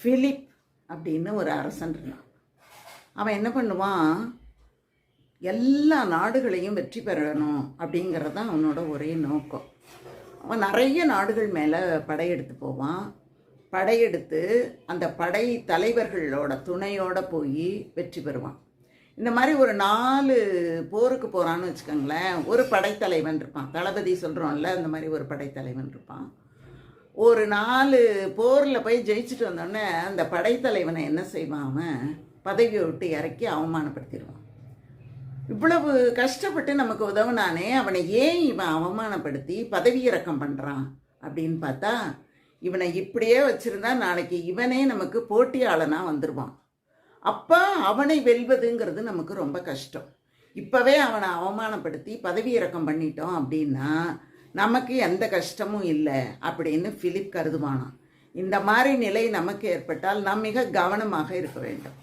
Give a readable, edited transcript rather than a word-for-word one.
Philip அப்படின்னு ஒரு அரசன் இருந்தான். அவன் என்ன பண்ணுவான், எல்லா நாடுகளையும் வெற்றி பெறணும் அப்படிங்கிறது தான் அவனோட ஒரே நோக்கம். அவன் நிறைய நாடுகள் மேலே படையெடுத்து போவான். படையெடுத்து அந்த படை தலைவர்களோட துணையோடு போய் வெற்றி பெறுவான். இந்த மாதிரி ஒரு 4 போருக்கு போகிறான்னு வச்சுக்கோங்களேன். ஒரு படைத்தலைவன் இருப்பான், தளபதி சொல்கிறோம்ல, அந்த மாதிரி ஒரு படைத்தலைவன் இருப்பான். ஒரு 4 போரில் போய் ஜெயிச்சுட்டு வந்தோடனே அந்த படைத்தலைவனை என்ன செய்வான், அவன் பதவியை விட்டு இறக்கி அவமானப்படுத்திடுவான். இவ்வளவு கஷ்டப்பட்டு நமக்கு உதவுனானே, அவனை ஏன் இவன் அவமானப்படுத்தி பதவி இறக்கம் பண்ணுறான் அப்படின்னு பார்த்தா, இவனை இப்படியே வச்சுருந்தா நாளைக்கு இவனே நமக்கு போட்டியாளனாக வந்துடுவான். அப்போ அவனை வெல்வதுங்கிறது நமக்கு ரொம்ப கஷ்டம். இப்போவே அவனை அவமானப்படுத்தி பதவி இறக்கம் பண்ணிட்டோம் அப்படின்னா நமக்கு எந்த கஷ்டமும் இல்லை அப்படின்னு பிலிப் கருதுவானாம். இந்த மாதிரி நிலை நமக்கு ஏற்பட்டால் நாம் மிக கவனமாக இருக்க வேண்டும்.